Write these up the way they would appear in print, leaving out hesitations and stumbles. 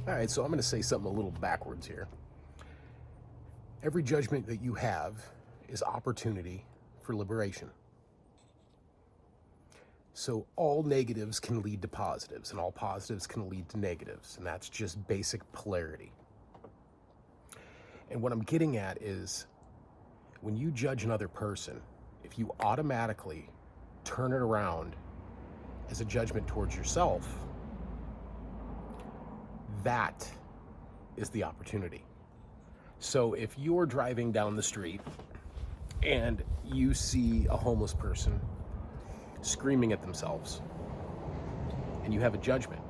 All right, so I'm going to say something a little backwards here. Every judgment that you have is opportunity for liberation. So all negatives can lead to positives, and all positives can lead to negatives, and that's just basic polarity. And what I'm getting at is when you judge another person, if you automatically turn it around as a judgment towards yourself, that is the opportunity. So if you're driving down the street and you see a homeless person screaming at themselves and you have a judgment,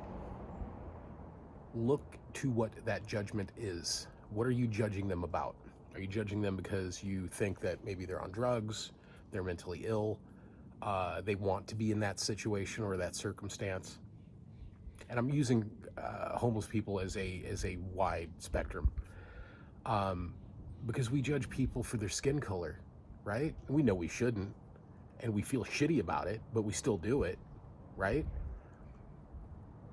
look to what that judgment is. What are you judging them about? Are you judging them because you think that maybe they're on drugs, they're mentally ill, they want to be in that situation or that circumstance? And I'm using homeless people as a wide spectrum, because we judge people for their skin color, right? We know we shouldn't, and we feel shitty about it, but we still do it, right?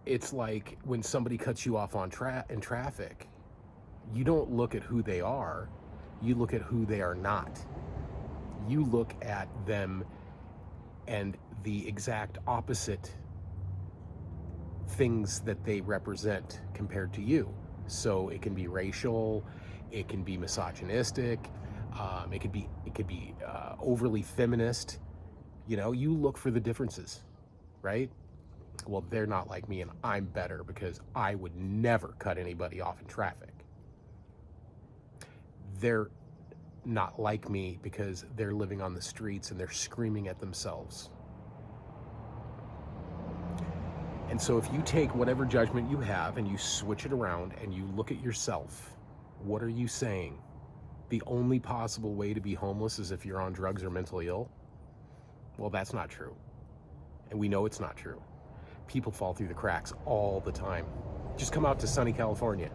It's like when somebody cuts you off in traffic, you don't look at who they are, you look at who they are not. You look at them and the exact opposite things that they represent compared to you. So it can be racial, it can be misogynistic, it could be overly feminist. You know, you look for the differences, right? Well, they're not like me and I'm better because I would never cut anybody off in traffic. They're not like me because they're living on the streets and they're screaming at themselves. And so if you take whatever judgment you have and you switch it around and you look at yourself, what are you saying? The only possible way to be homeless is if you're on drugs or mentally ill? Well, that's not true. And we know it's not true. People fall through the cracks all the time. Just come out to sunny California.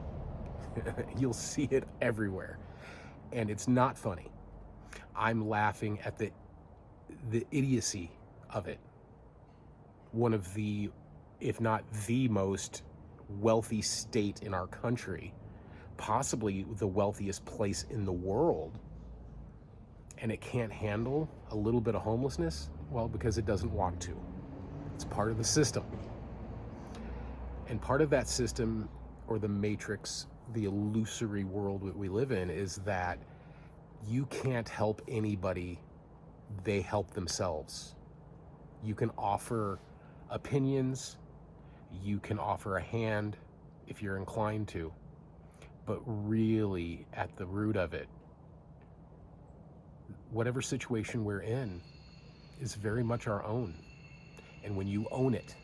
You'll see it everywhere. And it's not funny. I'm laughing at the idiocy of it. One of the, if not the most wealthy state in our country, possibly the wealthiest place in the world, and it can't handle a little bit of homelessness? Well, because it doesn't want to. It's part of the system. And part of that system, or the matrix, the illusory world that we live in, is that you can't help anybody, they help themselves. You can offer opinions, you can offer a hand if you're inclined to, but really at the root of it, whatever situation we're in is very much our own. And when you own it,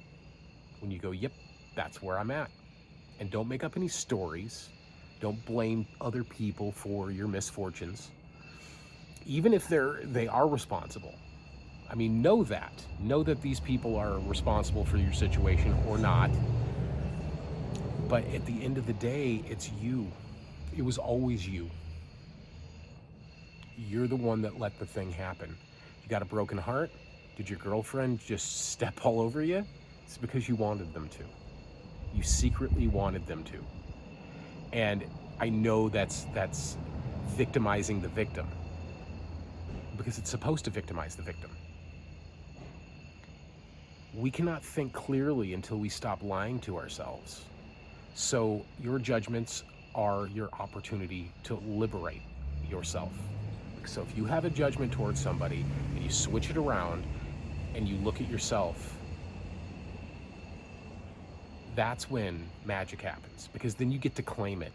when you go, yep, that's where I'm at, and don't make up any stories, don't blame other people for your misfortunes, even if they are responsible. I mean, know that these people are responsible for your situation or not. But at the end of the day, it's you. It was always you. You're the one that let the thing happen. You got a broken heart? Did your girlfriend just step all over you? It's because you wanted them to. You secretly wanted them to. And I know that's victimizing the victim, because it's supposed to victimize the victim. We cannot think clearly until we stop lying to ourselves. So your judgments are your opportunity to liberate yourself. So if you have a judgment towards somebody and you switch it around and you look at yourself, that's when magic happens, because then you get to claim it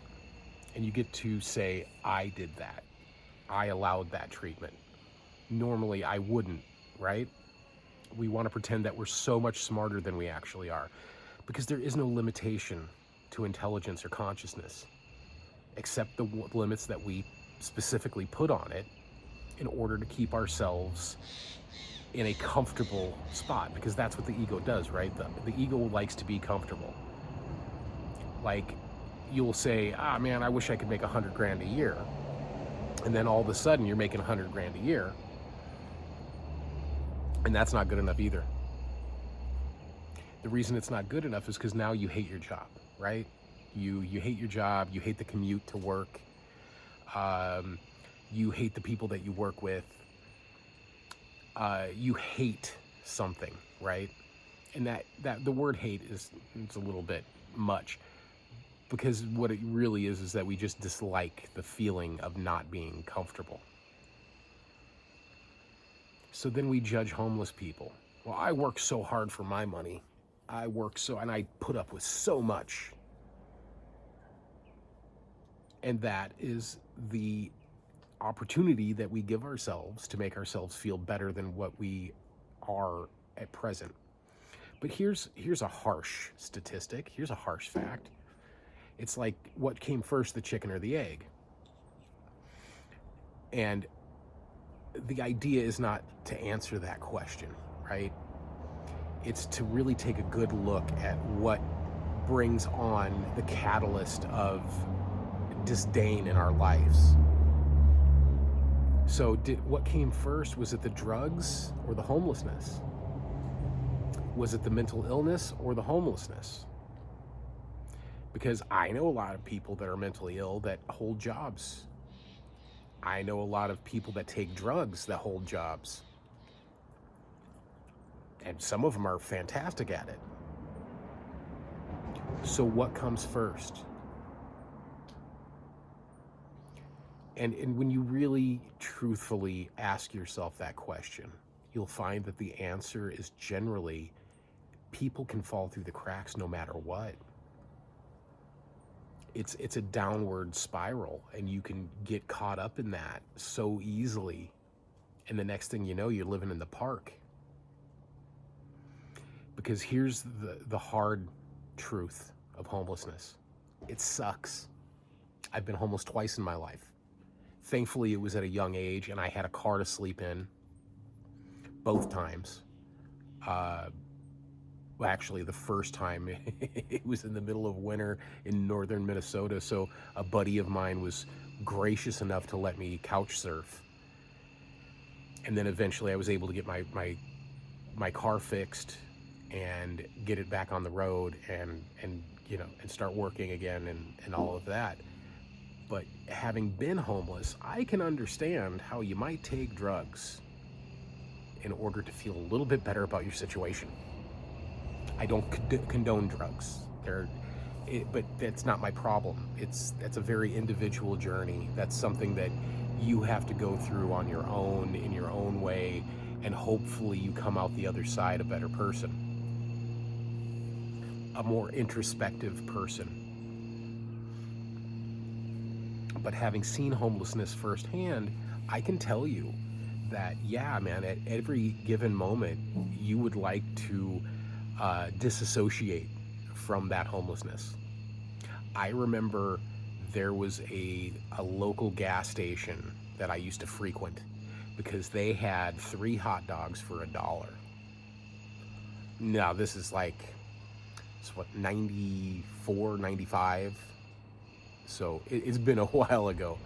and you get to say, I did that. I allowed that treatment. Normally I wouldn't, right? We want to pretend that we're so much smarter than we actually are, because there is no limitation to intelligence or consciousness except the limits that we specifically put on it in order to keep ourselves in a comfortable spot, because that's what the ego does, right? The ego likes to be comfortable. Like, you'll say, man, I wish I could make 100 grand a year. And then all of a sudden you're making 100 grand a year. And that's not good enough either. The reason it's not good enough is because now you hate your job, right? You hate your job, you hate the commute to work, you hate the people that you work with, you hate something, right? And that the word hate is, it's a little bit much, because what it really is that we just dislike the feeling of not being comfortable. So then we judge homeless people. Well, I work so hard for my money. And I put up with so much. And that is the opportunity that we give ourselves to make ourselves feel better than what we are at present. But here's a harsh statistic. Here's a harsh fact. It's like, what came first, the chicken or the egg? And the idea is not to answer that question, right? It's to really take a good look at what brings on the catalyst of disdain in our lives. So what came first? Was it the drugs or the homelessness? Was it the mental illness or the homelessness? Because I know a lot of people that are mentally ill that hold jobs. I know a lot of people that take drugs that hold jobs. And some of them are fantastic at it. So what comes first? And when you really truthfully ask yourself that question, you'll find that the answer is generally people can fall through the cracks no matter what. It's a downward spiral, and you can get caught up in that so easily. And the next thing you know, you're living in the park. Because here's the hard truth of homelessness. It sucks. I've been homeless twice in my life. Thankfully, it was at a young age, and I had a car to sleep in both times. Well, actually, the first time, it was in the middle of winter in northern Minnesota, so a buddy of mine was gracious enough to let me couch surf. And then eventually I was able to get my car fixed and get it back on the road and start working again and all of that. But having been homeless, I can understand how you might take drugs in order to feel a little bit better about your situation. I don't condone drugs. But that's not my problem. That's a very individual journey. That's something that you have to go through on your own, in your own way, and hopefully you come out the other side a better person, a more introspective person. But having seen homelessness firsthand, I can tell you that, yeah, man, at every given moment, you would like to disassociate from that homelessness. I remember there was a local gas station that I used to frequent because they had 3 hot dogs for $1. Now, this is like, it's what, 94, 95? So it's been a while ago.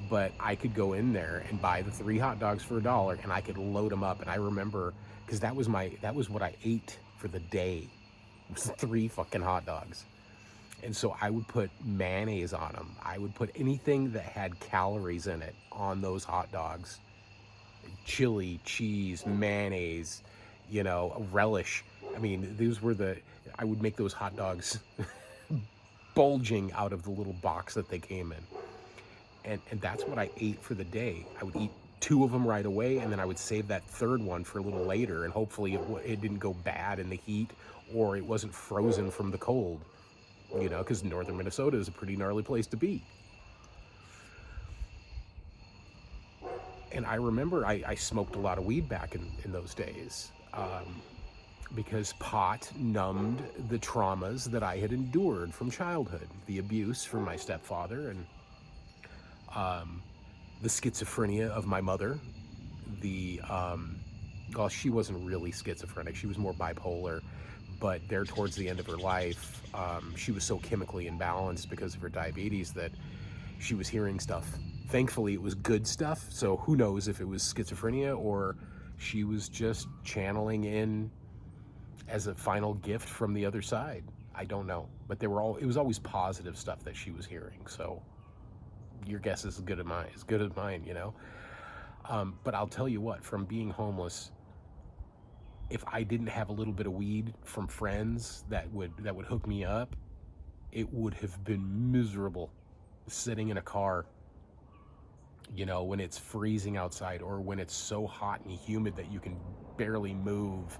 But I could go in there and buy the 3 hot dogs for $1, and I could load them up. And I remember, because that was what I ate for the day. It was 3 fucking hot dogs. And so I would put mayonnaise on them. I would put anything that had calories in it on those hot dogs. Chili, cheese, mayonnaise, a relish. I mean, I would make those hot dogs bulging out of the little box that they came in. And that's what I ate for the day. I would eat 2 of them right away, and then I would save that 3rd one for a little later, and hopefully it didn't go bad in the heat, or it wasn't frozen from the cold, because northern Minnesota is a pretty gnarly place to be. And I remember I smoked a lot of weed back in those days, because pot numbed the traumas that I had endured from childhood, the abuse from my stepfather, and the schizophrenia of my mother. Well, she wasn't really schizophrenic. She was more bipolar, but there towards the end of her life, she was so chemically imbalanced because of her diabetes that she was hearing stuff. Thankfully, it was good stuff, so who knows if it was schizophrenia or she was just channeling in as a final gift from the other side. I don't know, but it was always positive stuff that she was hearing. So your guess is as good as mine, you know. But I'll tell you what, from being homeless, if I didn't have a little bit of weed from friends that would hook me up, it would have been miserable sitting in a car, you know, when it's freezing outside, or when it's so hot and humid that you can barely move,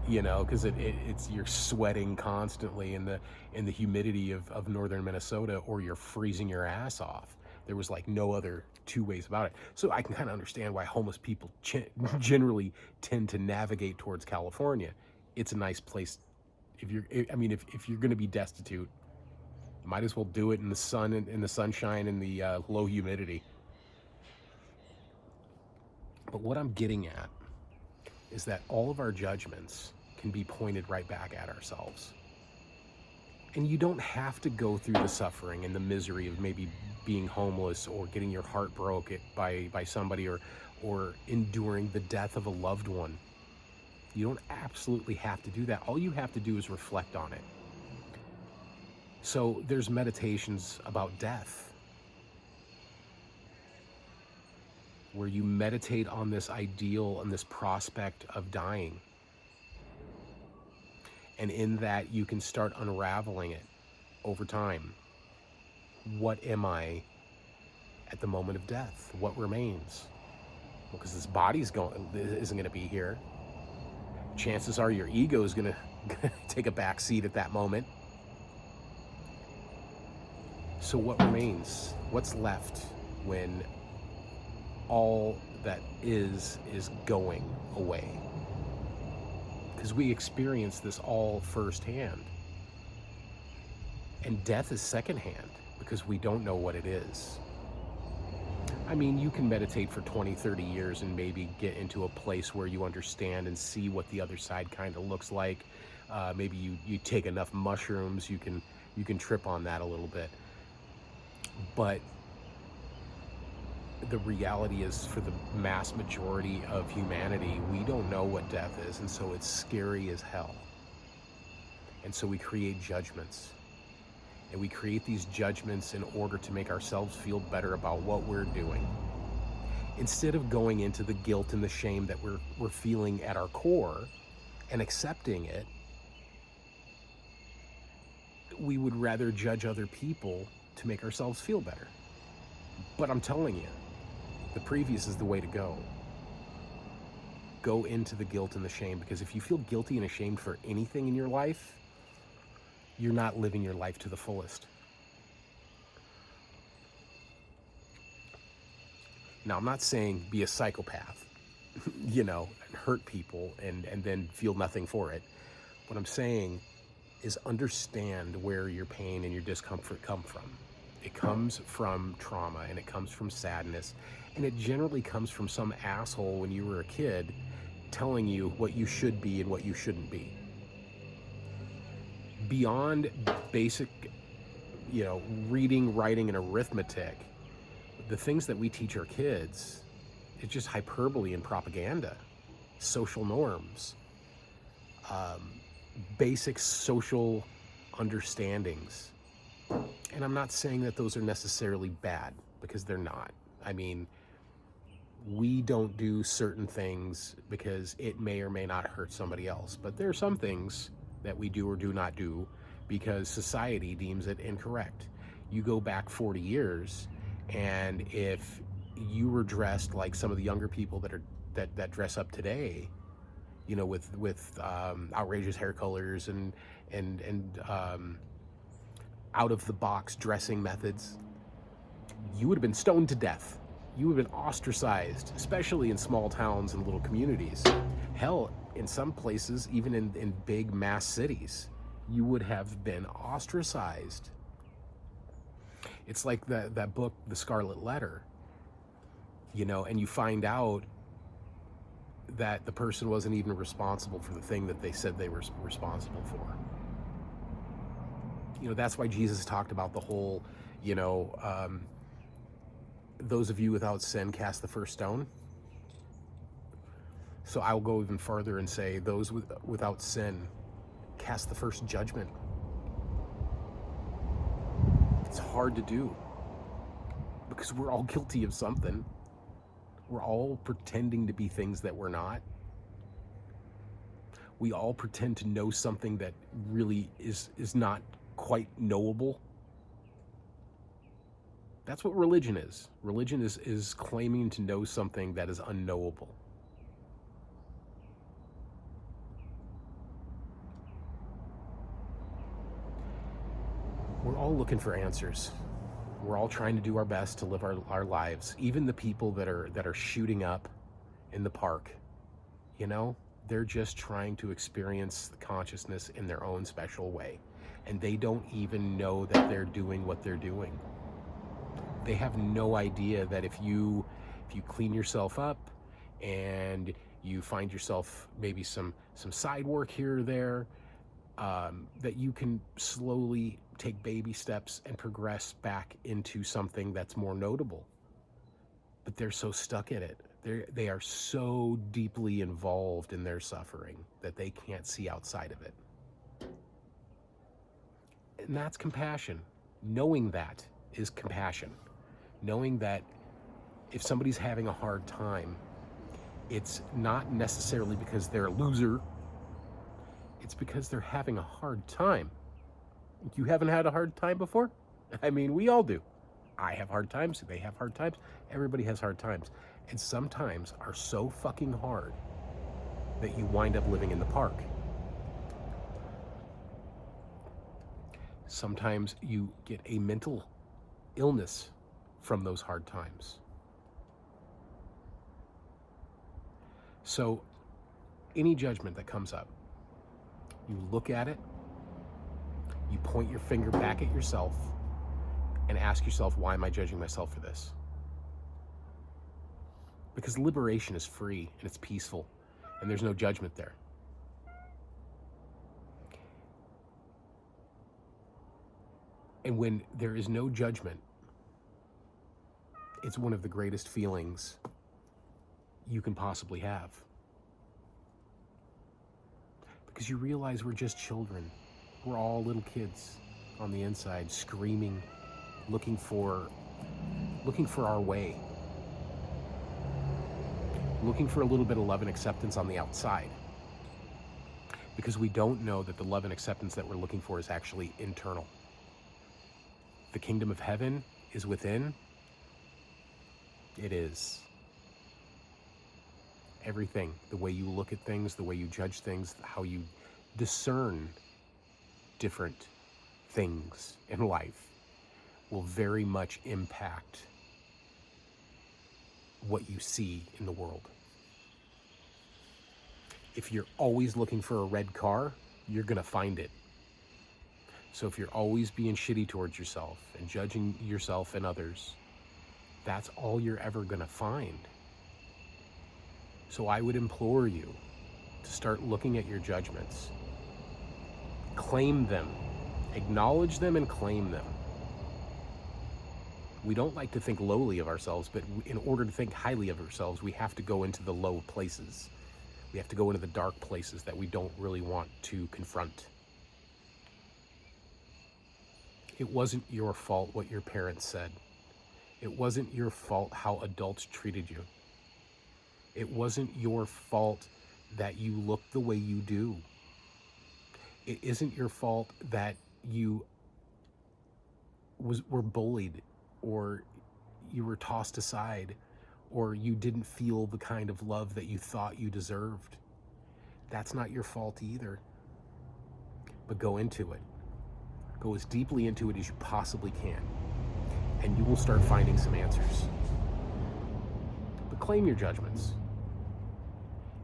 you know, because it's you're sweating constantly in the humidity of northern Minnesota, or you're freezing your ass off. There was like no other two ways about it. So I can kind of understand why homeless people generally tend to navigate towards California. It's a nice place. If you're going to be destitute, might as well do it in the sun, in the sunshine, and the low humidity. But what I'm getting at is that all of our judgments can be pointed right back at ourselves. And you don't have to go through the suffering and the misery of maybe being homeless, or getting your heart broken by somebody, or enduring the death of a loved one. You don't absolutely have to do that. All you have to do is reflect on it. So there's meditations about death, where you meditate on this ideal and this prospect of dying. And in that, you can start unraveling it over time. What am I at the moment of death? What remains? Well, because this body's isn't going to be here. Chances are your ego is going to take a back seat at that moment. So what remains? What's left when all that is going away? Because we experience this all firsthand. And death is secondhand, because we don't know what it is. I mean, you can meditate for 20, 30 years and maybe get into a place where you understand and see what the other side kind of looks like. Maybe you take enough mushrooms, you can trip on that a little bit. But the reality is, for the mass majority of humanity, we don't know what death is, and so it's scary as hell. And so we create judgments. And we create these judgments in order to make ourselves feel better about what we're doing. Instead of going into the guilt and the shame that we're feeling at our core and accepting it, we would rather judge other people to make ourselves feel better. But I'm telling you, the previous is the way to go. Go into the guilt and the shame, because if you feel guilty and ashamed for anything in your life, you're not living your life to the fullest. Now, I'm not saying be a psychopath, you know, and hurt people and then feel nothing for it. What I'm saying is understand where your pain and your discomfort come from. It comes from trauma, and it comes from sadness, and it generally comes from some asshole when you were a kid telling you what you should be and what you shouldn't be. Beyond basic, you know, reading, writing, and arithmetic, the things that we teach our kids, it's just hyperbole and propaganda, social norms, basic social understandings. And I'm not saying that those are necessarily bad, because they're not. I mean, we don't do certain things because it may or may not hurt somebody else. But there are some things that we do or do not do because society deems it incorrect. You go back 40 years, and if you were dressed like some of the younger people that dress up today, you know, with outrageous hair colors and out of the box dressing methods, you would have been stoned to death. You would have been ostracized, especially in small towns and little communities. Hell, in some places, even in big mass cities, you would have been ostracized. It's like that book, The Scarlet Letter, you know, and you find out that the person wasn't even responsible for the thing that they said they were responsible for. You know, that's why Jesus talked about the whole, you know, those of you without sin cast the first stone. So I will go even further and say, those without sin cast the first judgment. it's hard to do because we're all guilty of something. We're all pretending to be things that we're not. We all pretend to know something that really is not quite knowable. That's what religion is. Religion is claiming to know something that is unknowable. We're all looking for answers. We're all trying to do our best to live our lives. Even the people that are shooting up in the park, they're just trying to experience the consciousness in their own special way. And they don't even know that they're doing what they're doing. They have no idea that if you clean yourself up and you find yourself maybe some side work here or there, that you can slowly take baby steps and progress back into something that's more notable. But they're so stuck in it. They are so deeply involved in their suffering that they can't see outside of it. And that's compassion. Knowing that is compassion. Knowing that if somebody's having a hard time, it's not necessarily because they're a loser. It's because they're having a hard time. You haven't had a hard time before? I mean, we all do. I have hard times. They have hard times. Everybody has hard times. And sometimes are so fucking hard that you wind up living in the park. Sometimes you get a mental illness from those hard times. So any judgment that comes up, you look at it, you point your finger back at yourself and ask yourself, why am I judging myself for this? Because liberation is free and it's peaceful and there's no judgment there. And when there is no judgment, it's one of the greatest feelings you can possibly have. Because you realize we're just children. We're all little kids on the inside, screaming, looking for our way. Looking for a little bit of love and acceptance on the outside. Because we don't know that the love and acceptance that we're looking for is actually internal. The kingdom of heaven is within. It is. Everything, the way you look at things, the way you judge things, how you discern different things in life will very much impact what you see in the world. If you're always looking for a red car, you're gonna find it. So if you're always being shitty towards yourself and judging yourself and others, that's all you're ever gonna find. So I would implore you to start looking at your judgments. Claim them. Acknowledge them and claim them. We don't like to think lowly of ourselves, but in order to think highly of ourselves, we have to go into the low places. We have to go into the dark places that we don't really want to confront. It wasn't your fault what your parents said. It wasn't your fault how adults treated you. It wasn't your fault that you look the way you do. It isn't your fault that you were bullied, or you were tossed aside, or you didn't feel the kind of love that you thought you deserved. That's not your fault either. But go into it. Go as deeply into it as you possibly can, and you will start finding some answers. But claim your judgments.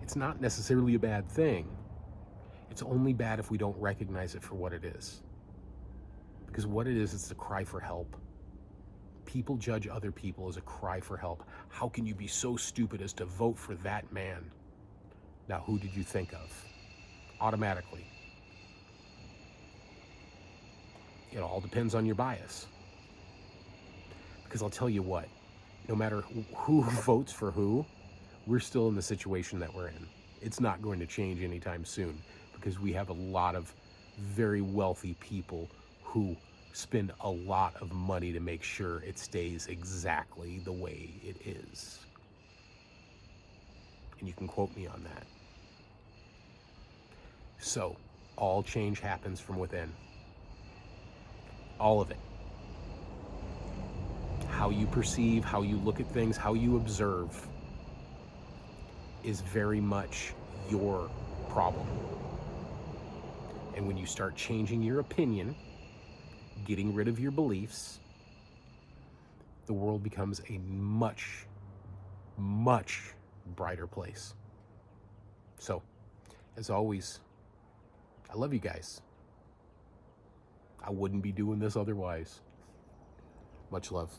It's not necessarily a bad thing. It's only bad if we don't recognize it for what it is. Because what it is, it's a cry for help. People judge other people as a cry for help. How can you be so stupid as to vote for that man? Now, who did you think of? Automatically. It all depends on your bias. Because I'll tell you what, no matter who votes for who, we're still in the situation that we're in. It's not going to change anytime soon, because we have a lot of very wealthy people who spend a lot of money to make sure it stays exactly the way it is. And you can quote me on that. So, all change happens from within. All of it. How you perceive, how you look at things, how you observe is very much your problem. And when you start changing your opinion, getting rid of your beliefs, the world becomes a much, much brighter place. So, as always, I love you guys. I wouldn't be doing this otherwise. Much love.